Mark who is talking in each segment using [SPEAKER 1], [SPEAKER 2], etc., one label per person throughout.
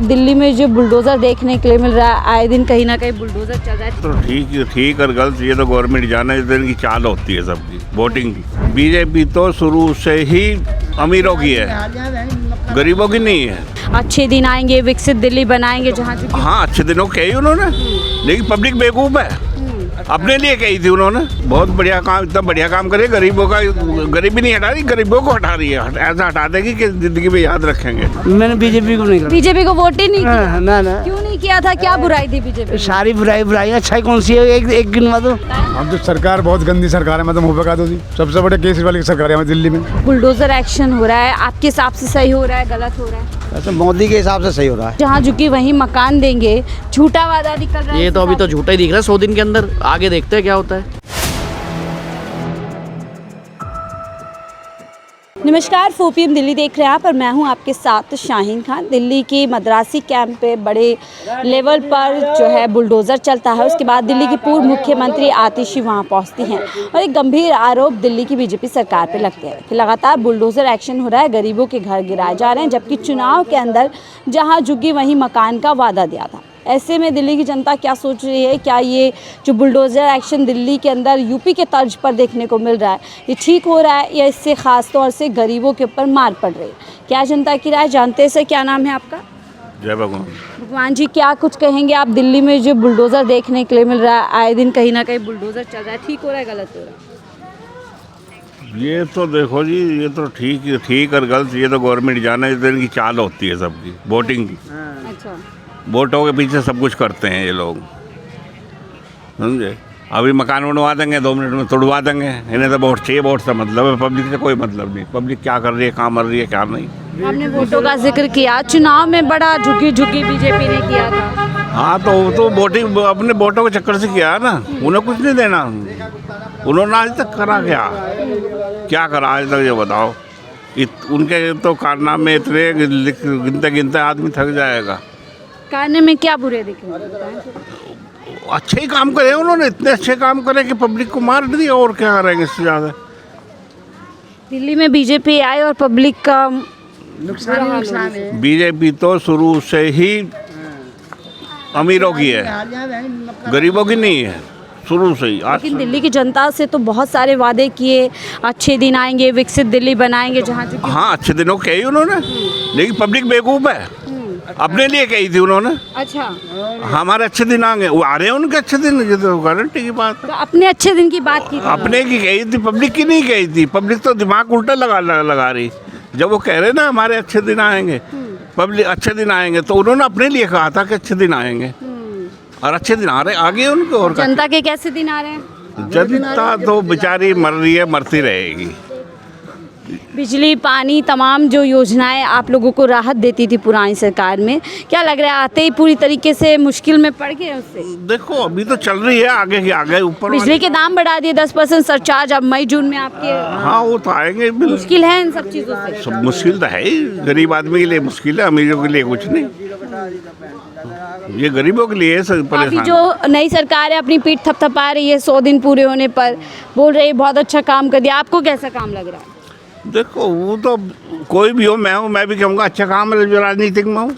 [SPEAKER 1] दिल्ली में जो बुलडोज़र देखने के लिए मिल रहा है, आए दिन कहीं ना कहीं बुलडोज़र चल रहा है।
[SPEAKER 2] तो ठीक और गलत ये तो गवर्नमेंट जाने देने की चाल होती है सबकी वोटिंग की। बीजेपी तो शुरू से ही अमीरों की है, गरीबों की नहीं है।
[SPEAKER 1] अच्छे दिन आएंगे, विकसित दिल्ली बनाएंगे जहाँ चूंकि
[SPEAKER 2] हाँ, अच्छे दिनों कही उन्होंने, लेकिन पब्लिक बेवकूफ़ है। अपने लिए कही थी उन्होंने, बहुत बढ़िया काम, इतना बढ़िया काम करे, गरीबों का गरीबी नहीं हटा रही, गरीबों को हटा रही है। ऐसा हटा देगी कि जिंदगी में याद रखेंगे।
[SPEAKER 3] मैंने बीजेपी को नहीं करा।
[SPEAKER 1] बीजेपी को वोट ही नहीं किया।
[SPEAKER 3] ना ना,
[SPEAKER 1] क्यों नहीं किया था? क्या बुराई थी बीजेपी?
[SPEAKER 3] सारी बुराई अच्छाई कौन सी है? एक गिनवा दो।
[SPEAKER 4] हम तो सरकार बहुत गंदी सरकार है, मतलब मुँह पे कहा दो जी। सबसे बड़े केस वाली सरकार है हमारी दिल्ली में।
[SPEAKER 1] बुलडोज़र एक्शन हो रहा है, आपके हिसाब से सही हो रहा है, गलत हो रहा है?
[SPEAKER 3] वैसे मोदी के हिसाब से सही हो रहा है।
[SPEAKER 1] जहाँ झुकी वहीं मकान देंगे, झूठा वादा निकल रहा है।
[SPEAKER 5] ये तो अभी तो झूठा ही दिख रहा है 100 दिन के अंदर। आगे देखते हैं क्या होता है।
[SPEAKER 1] नमस्कार, 4PM दिल्ली देख रहे हैं आप और मैं हूं आपके साथ शाहीन खान। दिल्ली की मद्रासी कैंप पे बड़े लेवल पर जो है बुलडोज़र चलता है। उसके बाद दिल्ली की पूर्व मुख्यमंत्री आतिशी वहां पहुंचती हैं और एक गंभीर आरोप दिल्ली की बीजेपी सरकार पे लगते हैं कि लगातार बुलडोज़र एक्शन हो रहा है, गरीबों के घर गिराए जा रहे हैं, जबकि चुनाव के अंदर जहां झुकी वहीं मकान का वादा दिया था। ऐसे में दिल्ली की जनता क्या सोच रही है? क्या ये जो बुलडोज़र एक्शन दिल्ली के अंदर यूपी के तर्ज पर देखने को मिल रहा है, ये ठीक हो रहा है या इससे ख़ास तौर से गरीबों के ऊपर मार पड़ रही है? क्या जनता की राय जानते हैं? सर, क्या नाम है आपका?
[SPEAKER 2] जय भगवान।
[SPEAKER 1] भगवान जी, क्या कुछ कहेंगे आप? दिल्ली में जो बुलडोज़र देखने के लिए मिल रहा है, आए दिन कहीं ना कहीं बुलडोज़र चल रहा है, ठीक हो रहा है, गलत हो रहा है?
[SPEAKER 2] ये तो देखो जी, ये तो ठीक और गलत ये तो गवर्नमेंट जाने देने की चाल होती है सबकी वोटिंग की।
[SPEAKER 1] अच्छा,
[SPEAKER 2] वोटों के पीछे सब कुछ करते हैं ये लोग, समझे। अभी मकान बनवा देंगे, 2 मिनट में तोड़वा देंगे। इन्हें तो वोट चाहिए, वोट से मतलब है, पब्लिक से कोई मतलब नहीं। पब्लिक क्या कर रही है, कहाँ मर रही है, क्या नहीं।
[SPEAKER 1] आपने वोटों का जिक्र किया, चुनाव में बड़ा झुकी बीजेपी ने किया था।
[SPEAKER 2] हाँ, तो वो तो वोटिंग अपने वोटों के चक्कर से किया है ना, उन्हें कुछ नहीं देना। उन्होंने आज तक करा क्या करा आज तक, ये बताओ। उनके तो कारनामे इतने गिनते गिनते आदमी थक जाएगा।
[SPEAKER 1] करने में क्या बुरे दिखे हैं?
[SPEAKER 2] अच्छे ही काम करे उन्होंने, इतने अच्छे काम करे कि पब्लिक को मार दिया, और क्या करेंगे इससे ज़्यादा।
[SPEAKER 1] दिल्ली में बीजेपी आई और पब्लिक का
[SPEAKER 3] नुकसान है।
[SPEAKER 2] बीजेपी तो शुरू से ही अमीरों की है, गरीबों की नहीं है, शुरू से ही।
[SPEAKER 1] लेकिन दिल्ली की जनता से तो बहुत सारे वादे किए, अच्छे दिन आएंगे, विकसित दिल्ली बनाएंगे जहाँ चूंकि।
[SPEAKER 2] हाँ, अच्छे दिनों कही उन्होंने, लेकिन पब्लिक बेवकूफ़ है। अपने लिए कही थी उन्होंने।
[SPEAKER 1] अच्छा,
[SPEAKER 2] हमारे अच्छे दिन आएंगे, वो आ रहे हैं उनके अच्छे दिन, ये तो गारंटी की बात है।
[SPEAKER 1] तो अपने अच्छे दिन की बात की थी।
[SPEAKER 2] अपने की कही थी, पब्लिक की नहीं कही थी। पब्लिक तो दिमाग उल्टा लगा रही। जब वो कह रहे ना हमारे अच्छे दिन आएंगे, पब्लिक अच्छे दिन आएंगे, तो उन्होंने अपने लिए कहा था कि अच्छे दिन आएंगे, और अच्छे दिन आ रहे आगे उनको। और
[SPEAKER 1] जनता के कैसे दिन आ रहे हैं?
[SPEAKER 2] जनता तो बेचारी मर रही है, मरती रहेगी।
[SPEAKER 1] बिजली, पानी, तमाम जो योजनाएं आप लोगों को राहत देती थी पुरानी सरकार में, क्या लग रहा है आते ही पूरी तरीके से मुश्किल में पड़ गए उससे?
[SPEAKER 2] देखो, अभी तो चल रही है, आगे की आगे ऊपर।
[SPEAKER 1] बिजली के दाम बढ़ा दिए, 10% सरचार्ज अब मई जून में आपके।
[SPEAKER 2] हाँ, वो तो आएंगे।
[SPEAKER 1] मुश्किल है इन सब चीज़ों से?
[SPEAKER 2] सब मुश्किल तो है ही, गरीब आदमी के लिए मुश्किल है, अमीरों के लिए कुछ नहीं। ये गरीबों के लिए
[SPEAKER 1] अभी
[SPEAKER 2] परेशान।
[SPEAKER 1] जो नई सरकार है अपनी पीठ थपथपा रही है 100 दिन पूरे होने पर, बोल रही है बहुत अच्छा काम कर दिया। आपको कैसा काम लग रहा है?
[SPEAKER 2] देखो, वो तो कोई भी हो, मैं भी कहूँगा अच्छा काम है, जो राजनीतिक में हूँ।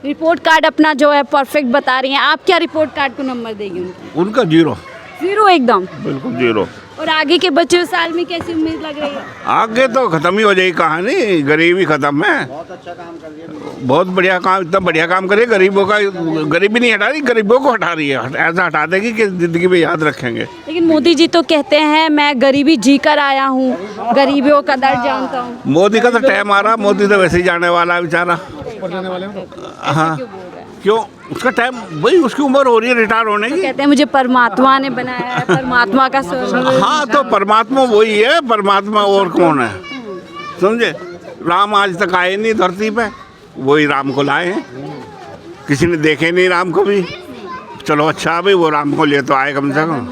[SPEAKER 1] रिपोर्ट कार्ड अपना जो है परफेक्ट बता रही हैं, आप क्या रिपोर्ट कार्ड को नंबर देंगे उनको?
[SPEAKER 2] उनका 0
[SPEAKER 1] एकदम,
[SPEAKER 2] बिल्कुल 0।
[SPEAKER 1] और आगे के बचे हुए साल में कैसी उम्मीद लग रही है?
[SPEAKER 2] आगे तो खत्म ही हो जाएगी कहानी, गरीबी खत्म है। बहुत अच्छा काम कर दिया, बहुत बढ़िया काम, इतना बढ़िया काम करे, गरीबों का गरीबी नहीं हटा रही, गरीबों को हटा रही है। ऐसा हटा देगी कि जिंदगी में याद रखेंगे।
[SPEAKER 1] लेकिन मोदी जी तो कहते हैं मैं गरीबी जी कर आया हूँ, गरीबियों का दर्द जानता हूँ।
[SPEAKER 2] मोदी का तो टाइम आ रहा, मोदी तो वैसे ही जाने वाला है बेचारा। हाँ, क्यों? उसका टाइम, वही उसकी उम्र हो रही है रिटायर होने की।
[SPEAKER 1] कहते हैं मुझे परमात्मा ने बनाया है, परमात्मा का स्वरूप।
[SPEAKER 2] हाँ, तो परमात्मा वही है, परमात्मा और कौन है, समझे। राम आज तक आए नहीं धरती पे, वही राम को लाए हैं। किसी ने देखे नहीं राम को भी, चलो अच्छा भाई, वो राम को ले तो आए कम से कम।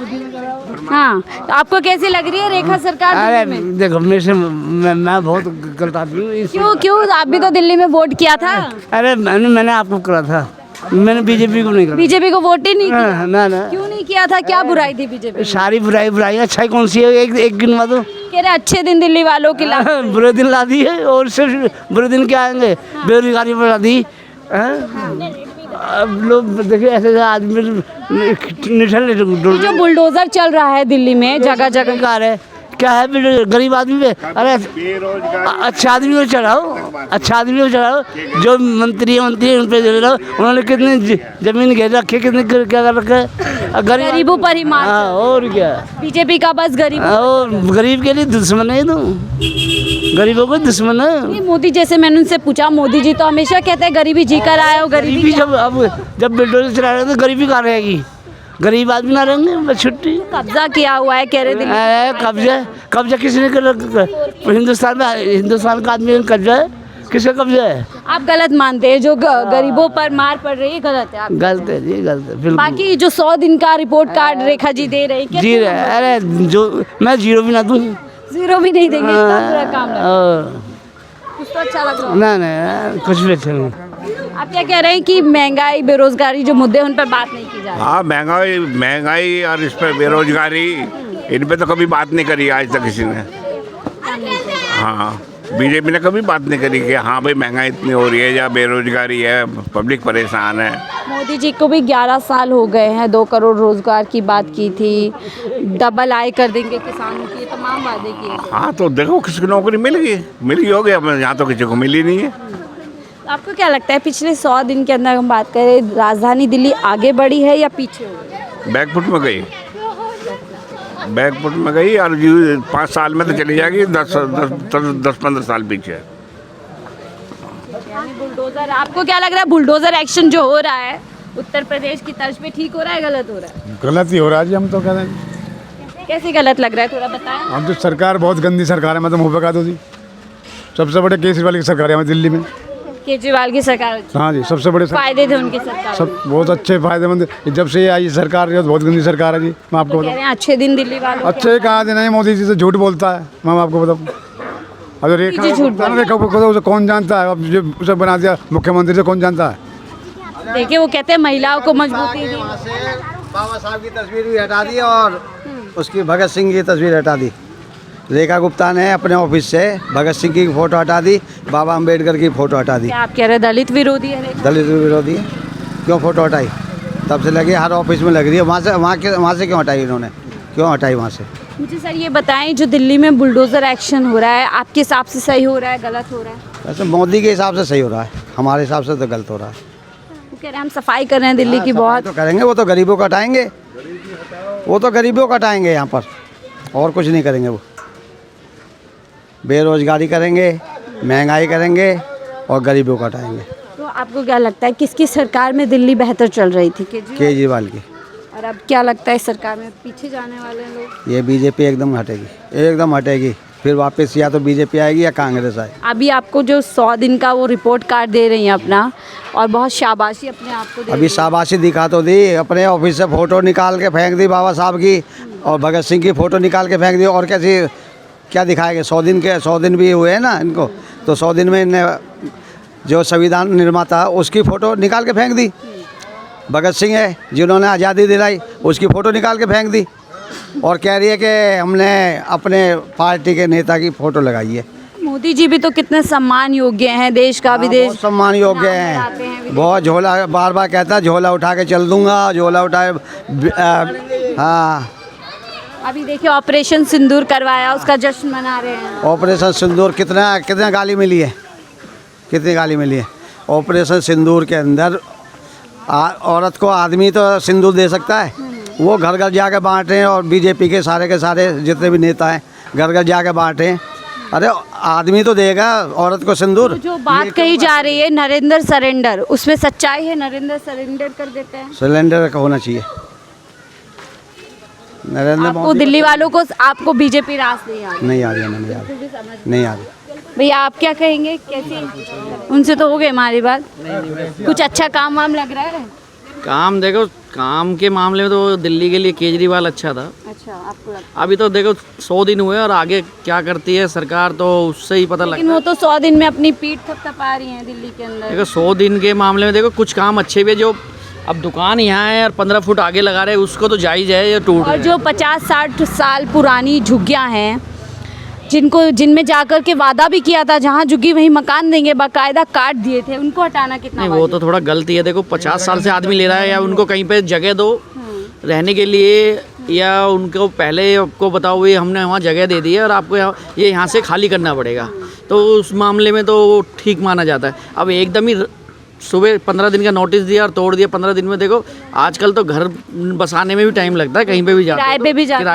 [SPEAKER 1] हाँ, तो आपको कैसी लग रही है रेखा सरकार
[SPEAKER 3] अरे
[SPEAKER 1] दिल्ली में?
[SPEAKER 3] देखो, मैं बहुत गलत आदमी हूँ।
[SPEAKER 1] क्यों आप भी तो दिल्ली में वोट किया था?
[SPEAKER 3] अरे मैंने आपको करा था, मैंने बीजेपी को नहीं करा।
[SPEAKER 1] बीजेपी को वोट ही नहीं किया?
[SPEAKER 3] ना ना,
[SPEAKER 1] क्यों नहीं किया था, क्या बुराई थी बीजेपी?
[SPEAKER 3] सारी बुराई बुराई अच्छाई कौन सी है, एक गिनवा दो।
[SPEAKER 1] कह रहे अच्छे दिन दिल्ली वालों के ला
[SPEAKER 3] बुरे दिन ला दी है, और सिर्फ बुरे दिन क्या आएंगे, बेरोजगारी बढ़ा दी हैं? अब लोग देखिए ऐसे आदमी निठल
[SPEAKER 1] जो बुलडोजर चल रहा है दिल्ली में जगह जगह,
[SPEAKER 3] कार है, क्या है गरीब आदमी पे? अरे अच्छा आदमी को चढ़ाओ, अच्छा आदमी को चढ़ाओ, जो मंत्री उन पे दे रहा, उन्होंने कितनी जमीन घेर रखी, कितनी क्या कर रखा है,
[SPEAKER 1] गरीबों पर ही मार।
[SPEAKER 3] हाँ, और क्या,
[SPEAKER 1] बीजेपी का बस गरीब,
[SPEAKER 3] और गरीब के लिए दुश्मन है, तो गरीबों को दुश्मन है।
[SPEAKER 1] मोदी जैसे मैंने उनसे पूछा, मोदी जी तो हमेशा कहते हैं गरीबी जी कर आए हो,
[SPEAKER 3] गरीबी जब बिल्डोजर चला रहे तो गरीबी कहाँ रहेगी, गरीब आदमी ना रहेंगे, बस छुट्टी।
[SPEAKER 1] कब्जा किया हुआ है कह रहे दिल्ली।
[SPEAKER 3] कब्जा किसने कर? हिंदुस्तान का आदमी का कब्जा है, किसका कब्जा है?
[SPEAKER 1] आप गलत मानते हैं, जो गरीबों पर मार पड़ रही है गलत है आप?
[SPEAKER 3] गलत है जी, गलत है बिल्कुल।
[SPEAKER 1] बाकी जो 100 दिन का रिपोर्ट कार्ड रेखा जी दे रही है,
[SPEAKER 3] जी रहे, अरे जो मैं जीरो भी ना दूँ,
[SPEAKER 1] जीरो भी नहीं देंगे, इतना बुरा काम लगा।
[SPEAKER 3] और
[SPEAKER 1] कुछ तो अच्छा लग रहा
[SPEAKER 3] ना कुछ भी अच्छा नहीं।
[SPEAKER 1] है। आप क्या कह रहे हैं कि महंगाई बेरोजगारी जो मुद्दे हैं, उन पर बात नहीं की जा रही?
[SPEAKER 2] हाँ, महंगाई और इस पर बेरोजगारी, इन पे तो कभी बात नहीं करी आज तक किसी ने। हाँ, बीजेपी ने कभी बात नहीं करी कि हाँ भाई महंगाई इतनी हो रही है या बेरोजगारी है, पब्लिक परेशान है।
[SPEAKER 1] मोदी जी को भी 11 साल हो गए हैं, 2 करोड़ रोजगार की बात की थी, डबल आय कर देंगे किसानों की, तमाम वादे किए।
[SPEAKER 2] हाँ, तो देखो किसी को नौकरी मिल गई होगी, अब यहाँ तो किसी को मिली नहीं है।
[SPEAKER 1] आपको क्या लगता है पिछले 100 दिन के अंदर हम बात करें, राजधानी दिल्ली आगे बढ़ी है या पीछे हो गई?
[SPEAKER 2] बैकफुट में गई और 5 साल में तो चली जाएगी 10-15 साल पीछे।
[SPEAKER 1] बुलडोजर, आपको क्या लग रहा है बुलडोजर एक्शन जो हो रहा है उत्तर प्रदेश की तर्ज पे, ठीक हो रहा है गलत हो रहा है?
[SPEAKER 4] गलत ही हो रहा है जी, हम तो कह रहे हैं।
[SPEAKER 1] कैसे गलत लग रहा है, थोड़ा बताएं।
[SPEAKER 4] हम तो सरकार बहुत गंदी सरकार है, मैं तो मुँह पे कहा दूँ जी। सबसे बड़े केजरीवाल की सरकार है हमारी दिल्ली में।
[SPEAKER 1] केजरीवाल की सरकार,
[SPEAKER 4] हाँ जी, सबसे बड़े
[SPEAKER 1] फायदे थे उनकी सरकार,
[SPEAKER 4] सब बहुत अच्छे फायदेमंद। जब से ये आई सरकार है, बहुत गंदी सरकार है जी, मैं आपको
[SPEAKER 1] कह
[SPEAKER 4] बताऊँ।
[SPEAKER 1] रहे हैं अच्छे दिन दिल्ली वालों के।
[SPEAKER 4] अच्छे कहाँ दिन है, मोदी जी से झूठ बोलता है, मैं आपको बताऊँ। अब रेखा
[SPEAKER 1] जी, झूठ
[SPEAKER 4] रेखा को उसे कौन जानता है, अब जो उसे बना दिया मुख्यमंत्री से कौन जानता है?
[SPEAKER 1] देखिए वो कहते हैं महिलाओं को मजबूती दी।
[SPEAKER 3] बाबा साहब की तस्वीर भी हटा दी और उसकी भगत सिंह की तस्वीर हटा दी। रेखा गुप्ता ने अपने ऑफिस से भगत सिंह की फोटो हटा दी, बाबा अंबेडकर की फोटो हटा दी।
[SPEAKER 1] क्या आप कह रहे हैं दलित विरोधी है रेखा?
[SPEAKER 3] दलित विरोधी है, क्यों फोटो हटाई? तब से लगी, हर ऑफिस में लग रही है। वहाँ से क्यों हटाई इन्होंने, क्यों हटाई वहाँ से?
[SPEAKER 1] मुझे सर ये बताएं, जो दिल्ली में बुलडोजर एक्शन हो रहा है, आपके हिसाब से सही हो रहा है गलत हो रहा है?
[SPEAKER 3] वैसे मोदी के हिसाब से सही हो रहा है, हमारे हिसाब से तो गलत हो रहा है।
[SPEAKER 1] वो कह रहे हैं हम सफाई कर रहे हैं दिल्ली की बहुत।
[SPEAKER 3] तो करेंगे, वो तो गरीबों को हटाएंगे, वो तो गरीबों को हटाएंगे यहाँ पर, और कुछ नहीं करेंगे। वो बेरोजगारी करेंगे, महंगाई करेंगे और गरीबों को हटाएंगे।
[SPEAKER 1] तो आपको क्या लगता है किसकी सरकार में दिल्ली बेहतर चल रही थी?
[SPEAKER 3] केजरीवाल की।
[SPEAKER 1] और अब क्या लगता है सरकार में पीछे जाने वाले हैं लोग?
[SPEAKER 3] ये बीजेपी एकदम हटेगी, एकदम हटेगी, फिर वापस या तो बीजेपी आएगी या कांग्रेस आएगी।
[SPEAKER 1] अभी आपको जो 100 दिन का वो रिपोर्ट कार्ड दे रही हैं अपना, और बहुत शाबाशी अपने आप को दे रही
[SPEAKER 3] अभी शाबाशी दिखा तो दी, अपने ऑफिस से फ़ोटो निकाल के फेंक दी बाबा साहब की, और भगत सिंह की फ़ोटो निकाल के फेंक दी। और कैसी क्या दिखाएंगे? 100 दिन भी हुए हैं ना इनको, तो 100 दिन में इन्हें जो संविधान निर्माता उसकी फ़ोटो निकाल के फेंक दी। भगत सिंह है जिन्होंने आज़ादी दिलाई, उसकी फ़ोटो निकाल के फेंक दी, और कह रही है कि हमने अपने पार्टी के नेता की फ़ोटो लगाई है।
[SPEAKER 1] मोदी जी भी तो कितने सम्मान योग्य हैं, देश का विदेश
[SPEAKER 3] बहुत सम्मान योग्य हैं, बहुत झोला, बार बार कहता है झोला उठा के चल दूंगा, झोला उठाए। हाँ,
[SPEAKER 1] अभी देखिए ऑपरेशन सिंदूर करवाया, उसका जश्न मना रहे हैं।
[SPEAKER 3] ऑपरेशन सिंदूर कितना गाली मिली है, कितनी गाली मिली है? ऑपरेशन सिंदूर के अंदर औरत को आदमी तो सिंदूर दे सकता है, वो घर घर जाके बांटे, और बीजेपी के सारे जितने भी नेता हैं घर घर जाके बांटे। अरे आदमी तो देगा औरत को सिंदूर।
[SPEAKER 1] तो जो बात कही जा रही है नरेंद्र सरेंडर, उसमें सच्चाई है? नरेंद्र सरेंडर कर देते हैं,
[SPEAKER 3] सिलेंडर का होना चाहिए। नरेंद्र
[SPEAKER 1] आपको
[SPEAKER 3] मोदी
[SPEAKER 1] दिल्ली वालों को, आपको बीजेपी रास नहीं आ रही?
[SPEAKER 3] नहीं आ रही है, नहीं आ रही, नहीं आ रही।
[SPEAKER 1] भैया आप क्या कहेंगे, कैसे? उनसे तो हो गए हमारी बात, कुछ अच्छा काम वाम लग रहा है?
[SPEAKER 5] काम देखो, काम के मामले में तो दिल्ली के लिए केजरीवाल अच्छा था।
[SPEAKER 1] अच्छा, आपको लगता
[SPEAKER 5] अभी तो देखो 100 दिन हुए और आगे क्या करती है सरकार तो उससे ही पता
[SPEAKER 1] है? लेकिन
[SPEAKER 5] लगता
[SPEAKER 1] वो तो 100 दिन में अपनी पीठ थपथपा रही हैं दिल्ली के अंदर।
[SPEAKER 5] है। देखो 100 दिन के मामले में देखो कुछ काम अच्छे भी है, जो अब दुकान यहाँ है और 15 फुट आगे लगा रहे हैं, उसको तो जायज़ है, ये टूट
[SPEAKER 1] और जो 50-60 साल पुरानी झुग्गियाँ हैं जिनमें जाकर के वादा भी किया था जहाँ झुग्गी वहीं मकान देंगे, बाकायदा काट दिए थे, उनको हटाना कितना
[SPEAKER 5] नहीं, वो तो थोड़ा गलती है। देखो 50 साल से आदमी ले रहा है, या उनको कहीं पे जगह दो रहने के लिए, या उनको पहले आपको बताओ ये हमने वहाँ जगह दे दी है और आपको ये यहाँ से खाली करना पड़ेगा, तो उस मामले में तो वो ठीक माना जाता है। अब एकदम ही सुबह 15 दिन का नोटिस दिया और तोड़ दिया 15 दिन में। देखो आजकल तो घर बसाने में भी टाइम लगता है, कहीं पे भी जाते
[SPEAKER 1] किराए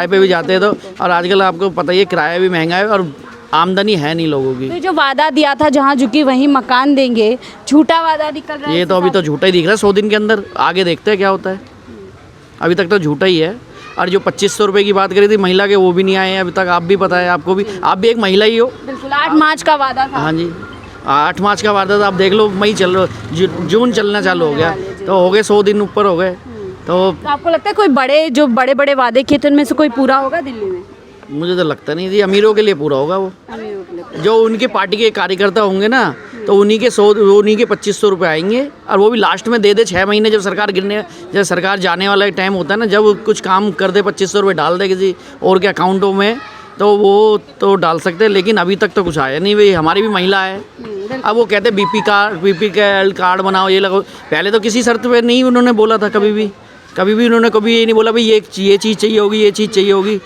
[SPEAKER 1] पे भी जाते
[SPEAKER 5] हैं तो, और आजकल आपको पता ही है किराया भी महंगा है और आमदनी है नहीं लोगों की।
[SPEAKER 1] तो जो वादा दिया था जहाँ झुग्गी वहीं मकान देंगे, झूठा वादा निकल रहा है।
[SPEAKER 5] ये तो अभी तो झूठा ही दिख रहा है 100 दिन के अंदर, आगे देखते हैं क्या होता है। अभी तक तो झूठा ही है। और जो 2500 रुपये की बात करी थी महिला के, वो भी नहीं आए हैं अभी तक। आप भी पता है, आपको भी, आप भी एक महिला ही हो।
[SPEAKER 1] बिल्कुल 8 मार्च का वादा था।
[SPEAKER 5] हाँ जी, 8 मार्च का वादा था। आप देख लो मई चल रहा, जून चलना चालू हो गया, तो हो गए 100 दिन ऊपर हो गए। तो
[SPEAKER 1] आपको लगता है कोई बड़े बड़े वादे किए थे उनमें से कोई पूरा होगा दिल्ली में?
[SPEAKER 5] मुझे तो लगता नहीं थी, अमीरों के लिए पूरा होगा वो। जो उनके पार्टी के कार्यकर्ता होंगे ना, तो उन्हीं के 2500 रुपये आएंगे, और वो भी लास्ट में दे 6 महीने जब सरकार जाने वाला टाइम होता है ना, जब कुछ काम कर दे 2500 रुपये डाल दे किसी और के अकाउंटों में, तो वो तो डाल सकते हैं। लेकिन अभी तक तो कुछ आया नहीं। भाई हमारी भी महिला है, अब वो कहते बीपी कार्ड बनाओ, ये लगाओ। पहले तो किसी शर्त पे नहीं उन्होंने बोला था, कभी भी उन्होंने कभी ये नहीं बोला भाई ये चीज़ चाहिए होगी, ये चीज़ चाहिए होगी।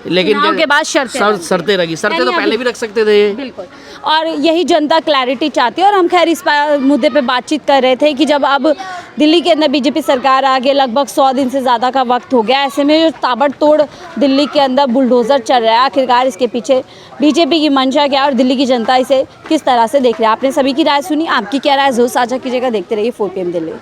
[SPEAKER 5] लेकिन
[SPEAKER 1] चुनाव के बाद
[SPEAKER 5] शर्तें रखी, शर्तें तो पहले भी रख सकते थे।
[SPEAKER 1] बिल्कुल, और यही जनता क्लैरिटी चाहती है। और हम खैर इस मुद्दे पे बातचीत कर रहे थे कि जब अब दिल्ली के अंदर बीजेपी सरकार आ गई, लगभग 100 दिन से ज़्यादा का वक्त हो गया, ऐसे में जो ताबड़तोड़ दिल्ली के अंदर बुलडोज़र चल रहा है, आखिरकार इसके पीछे बीजेपी की मंशा क्या है और दिल्ली की जनता इसे किस तरह से देख रही है? आपने सभी की राय सुनी, आपकी क्या राय ज़रूर साझा कीजिएगा। देखते रहिए 4 PM दिल्ली।